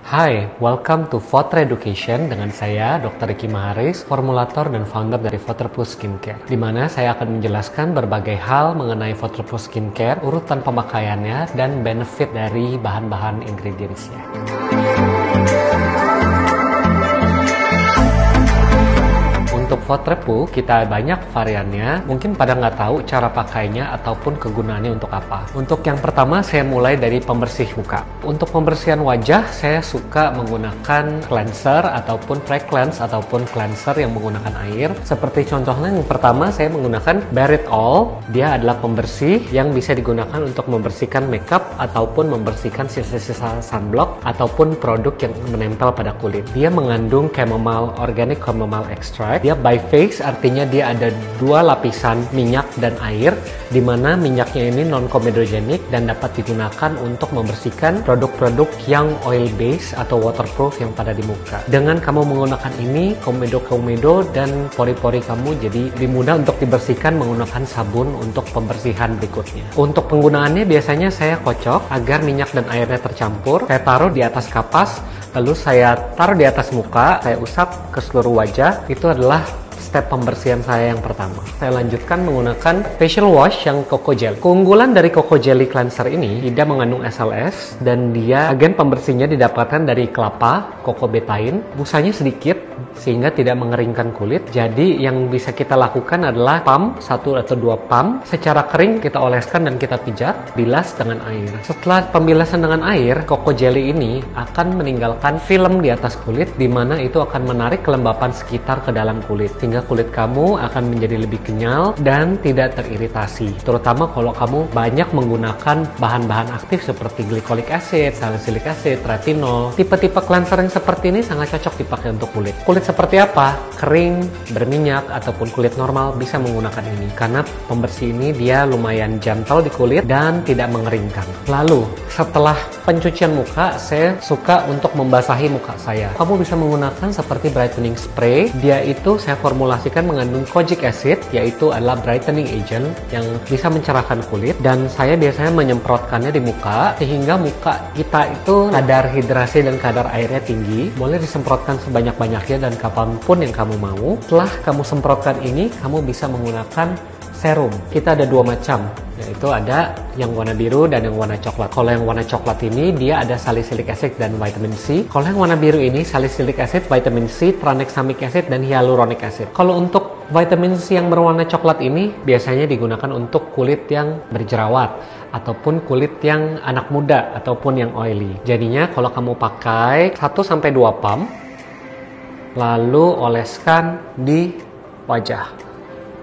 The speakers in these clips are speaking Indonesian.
Hai, welcome to Fotre Education dengan saya Dr. Ricky Maharis, formulator dan founder dari Foterplus Skincare, di mana saya akan menjelaskan berbagai hal mengenai Foterplus Skincare, urutan pemakaiannya, dan benefit dari bahan-bahan ingredientsnya. Untuk Foterplus kita banyak variannya, mungkin pada nggak tahu cara pakainya ataupun kegunaannya untuk apa. Untuk yang pertama saya mulai dari pembersih muka. Untuk pembersihan wajah saya suka menggunakan cleanser ataupun pre-cleanse ataupun cleanser yang menggunakan air. Seperti contohnya yang pertama saya menggunakan Bare It All. Dia adalah pembersih yang bisa digunakan untuk membersihkan makeup ataupun membersihkan sisa-sisa sunblock ataupun produk yang menempel pada kulit. Dia mengandung organic chamomile extract. Dia by phase, artinya dia ada dua lapisan minyak dan air, di mana minyaknya ini non-comedogenic dan dapat digunakan untuk membersihkan produk-produk yang oil base atau waterproof yang pada di muka. Dengan kamu menggunakan ini, komedo dan pori-pori kamu jadi lebih mudah untuk dibersihkan menggunakan sabun untuk pembersihan berikutnya. Untuk penggunaannya biasanya saya kocok agar minyak dan airnya tercampur. Saya taruh di atas kapas, lalu saya taruh di atas muka, saya usap ke seluruh wajah. Itu adalah step pembersihan saya yang pertama. Saya lanjutkan menggunakan facial wash yang Coco Jelly. Keunggulan dari Coco Jelly Cleanser ini tidak mengandung SLS dan dia agen pembersihnya didapatkan dari kelapa, coco betain. Busanya sedikit sehingga tidak mengeringkan kulit. Jadi yang bisa kita lakukan adalah pump 1 atau 2 pump secara kering, kita oleskan dan kita pijat, bilas dengan air. Setelah pembilasan dengan air, Coco Jelly ini akan meninggalkan film di atas kulit, di mana itu akan menarik kelembapan sekitar ke dalam kulit sehingga kulit kamu akan menjadi lebih kenyal dan tidak teriritasi. Terutama kalau kamu banyak menggunakan bahan-bahan aktif seperti glycolic acid, salicylic acid, retinol. Tipe-tipe cleanser yang seperti ini sangat cocok dipakai untuk kulit. Kulit seperti apa? Kering, berminyak, ataupun kulit normal bisa menggunakan ini. Karena pembersih ini dia lumayan gentle di kulit dan tidak mengeringkan. Lalu, setelah pencucian muka, saya suka untuk membasahi muka saya. Kamu bisa menggunakan seperti brightening spray. Dia itu saya formulasikan mengandung kojic acid, yaitu adalah brightening agent yang bisa mencerahkan kulit. Dan saya biasanya menyemprotkannya di muka, sehingga muka kita itu kadar hidrasi dan kadar airnya tinggi. Boleh disemprotkan sebanyak-banyaknya dan kapanpun yang kamu mau. Setelah kamu semprotkan ini, kamu bisa menggunakan serum. Kita ada dua macam, yaitu ada yang warna biru dan yang warna coklat. Kalau yang warna coklat ini dia ada salicylic acid dan vitamin C. Kalau yang warna biru ini salicylic acid, vitamin C, tranexamic acid dan hyaluronic acid. Kalau untuk vitamin C yang berwarna coklat ini biasanya digunakan untuk kulit yang berjerawat ataupun kulit yang anak muda ataupun yang oily. Jadinya kalau kamu pakai 1-2 pump lalu oleskan di wajah,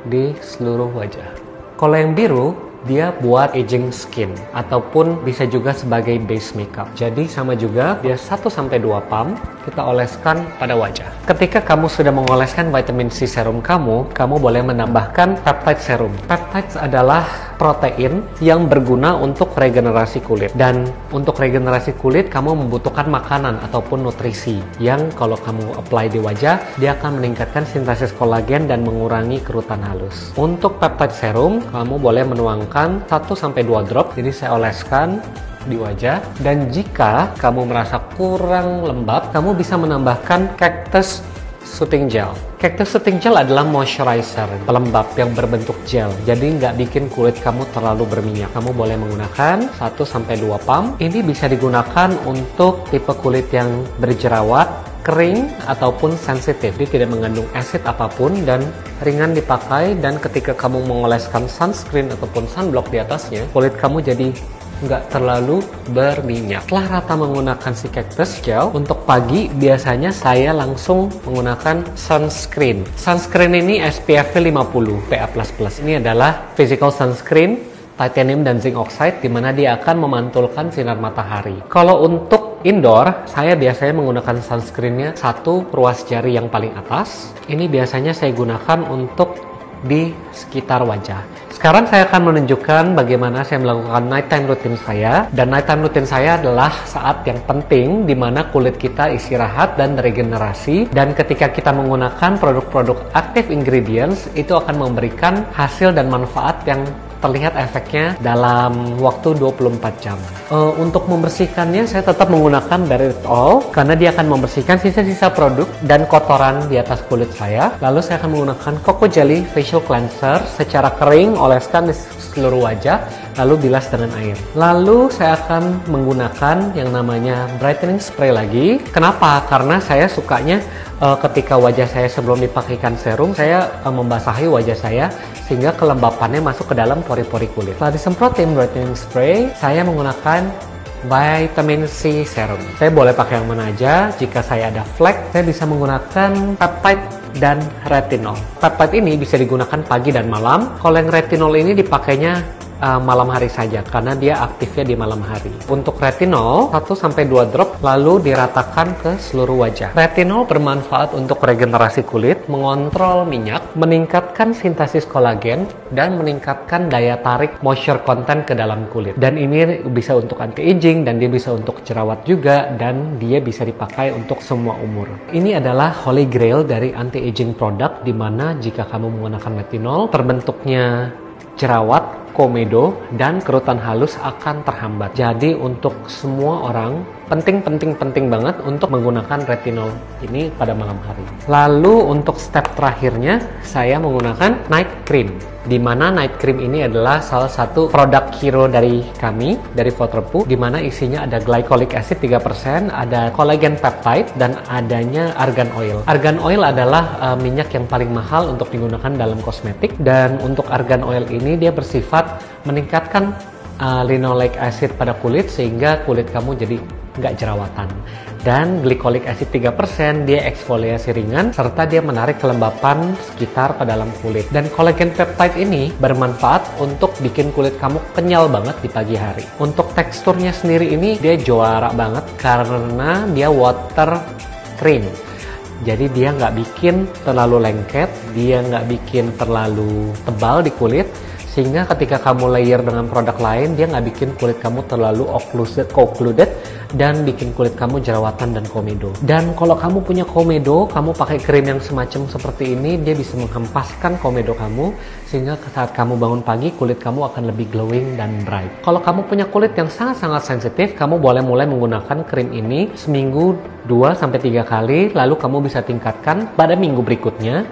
di seluruh wajah. Kalau yang biru, dia buat aging skin ataupun bisa juga sebagai base makeup. Jadi sama juga, dia 1-2 pump kita oleskan pada wajah. Ketika kamu sudah mengoleskan vitamin C serum kamu boleh menambahkan peptide serum. Peptides adalah protein yang berguna untuk regenerasi kulit. Dan untuk regenerasi kulit, kamu membutuhkan makanan ataupun nutrisi yang kalau kamu apply di wajah, dia akan meningkatkan sintesis kolagen dan mengurangi kerutan halus. Untuk peptide serum, kamu boleh menuangkan 1-2 drop. Jadi saya oleskan di wajah, dan jika kamu merasa kurang lembab, kamu bisa menambahkan Cactus Soothing Gel. Cactus Soothing Gel adalah moisturizer pelembab yang berbentuk gel, jadi nggak bikin kulit kamu terlalu berminyak. Kamu boleh menggunakan 1-2 pump. Ini bisa digunakan untuk tipe kulit yang berjerawat, kering, ataupun sensitif. Dia tidak mengandung asid apapun dan ringan dipakai, dan ketika kamu mengoleskan sunscreen ataupun sunblock di atasnya, kulit kamu jadi nggak terlalu berminyak. Setelah rata menggunakan si Cactus Gel, untuk pagi biasanya saya langsung menggunakan sunscreen. Sunscreen ini SPF 50 PA++. Ini adalah physical sunscreen, titanium dan zinc oxide, di mana dia akan memantulkan sinar matahari. Kalau untuk indoor, saya biasanya menggunakan sunscreennya 1 ruas jari yang paling atas. Ini biasanya saya gunakan untuk di sekitar wajah. Sekarang saya akan menunjukkan bagaimana saya melakukan nighttime routine saya. Dan nighttime routine saya adalah saat yang penting di mana kulit kita istirahat dan regenerasi. Dan ketika kita menggunakan produk-produk active ingredients, itu akan memberikan hasil dan manfaat yang terlihat efeknya dalam waktu 24 jam. Untuk membersihkannya saya tetap menggunakan Bare It All karena dia akan membersihkan sisa-sisa produk dan kotoran di atas kulit saya. Lalu saya akan menggunakan Coco Jelly Facial Cleanser secara kering, oleskan di seluruh wajah, lalu bilas dengan air. Lalu saya akan menggunakan yang namanya brightening spray lagi. Kenapa? Karena saya sukanya ketika wajah saya sebelum dipakaikan serum, saya membasahi wajah saya sehingga kelembapannya masuk ke dalam pori-pori kulit. Setelah disemprotin brightening spray, saya menggunakan vitamin C serum. Saya boleh pakai yang mana aja. Jika saya ada flek, saya bisa menggunakan peptide dan retinol. Peptide ini bisa digunakan pagi dan malam. Kalau yang retinol ini dipakainya malam hari saja karena dia aktifnya di malam hari. Untuk retinol 1-2 drop lalu diratakan ke seluruh wajah. Retinol bermanfaat untuk regenerasi kulit, mengontrol minyak, meningkatkan sintesis kolagen, dan meningkatkan daya tarik moisture content ke dalam kulit. Dan ini bisa untuk anti-aging dan dia bisa untuk jerawat juga, dan dia bisa dipakai untuk semua umur. Ini adalah holy grail dari anti-aging product, di mana jika kamu menggunakan retinol, terbentuknya jerawat, komedo, dan kerutan halus akan terhambat. Jadi untuk semua orang penting banget untuk menggunakan retinol ini pada malam hari. Lalu untuk step terakhirnya saya menggunakan night cream, di mana night cream ini adalah salah satu produk hero dari kami, dari Photrepoo, di mana isinya ada glycolic acid 3%, ada collagen peptide, dan adanya argan oil. Argan oil adalah minyak yang paling mahal untuk digunakan dalam kosmetik, dan untuk argan oil ini dia bersifat meningkatkan linoleic acid pada kulit sehingga kulit kamu jadi nggak jerawatan. Dan glycolic acid 3% dia eksfoliasi ringan serta dia menarik kelembapan sekitar pada dalam kulit. Dan collagen peptide ini bermanfaat untuk bikin kulit kamu kenyal banget di pagi hari. Untuk teksturnya sendiri ini dia juara banget karena dia water cream. Jadi dia nggak bikin terlalu lengket, dia nggak bikin terlalu tebal di kulit, sehingga ketika kamu layer dengan produk lain, dia nggak bikin kulit kamu terlalu occluded dan bikin kulit kamu jerawatan dan komedo. Dan kalau kamu punya komedo, kamu pakai krim yang semacam seperti ini, dia bisa menghempaskan komedo kamu, sehingga saat kamu bangun pagi, kulit kamu akan lebih glowing dan bright. Kalau kamu punya kulit yang sangat-sangat sensitif, kamu boleh mulai menggunakan krim ini seminggu 2-3 kali, lalu kamu bisa tingkatkan pada minggu berikutnya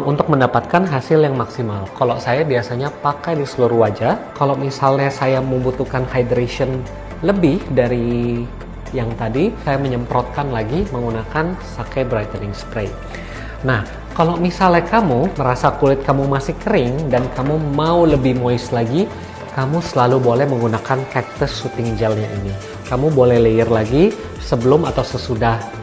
untuk mendapatkan hasil yang maksimal. Kalau saya biasanya pakai di seluruh wajah. Kalau misalnya saya membutuhkan hydration lebih dari yang tadi, saya menyemprotkan lagi menggunakan Sake Brightening Spray. Nah, kalau misalnya kamu merasa kulit kamu masih kering dan kamu mau lebih moist lagi, kamu selalu boleh menggunakan Cactus Soothing Gelnya ini. Kamu boleh layer lagi sebelum atau sesudah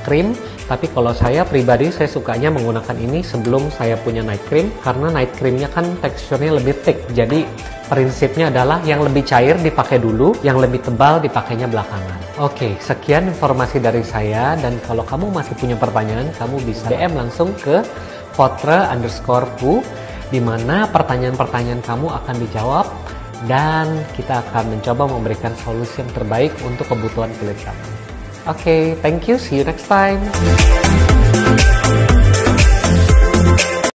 krim. Tapi kalau saya pribadi, saya sukanya menggunakan ini sebelum saya punya night cream, karena night creamnya kan teksturnya lebih thick. Jadi prinsipnya adalah yang lebih cair dipakai dulu, yang lebih tebal dipakainya belakangan. Oke, sekian informasi dari saya, dan kalau kamu masih punya pertanyaan, kamu bisa DM langsung ke Photre_Poo, di mana pertanyaan-pertanyaan kamu akan dijawab dan kita akan mencoba memberikan solusi yang terbaik untuk kebutuhan kulit kamu. Oke, thank you. See you next time.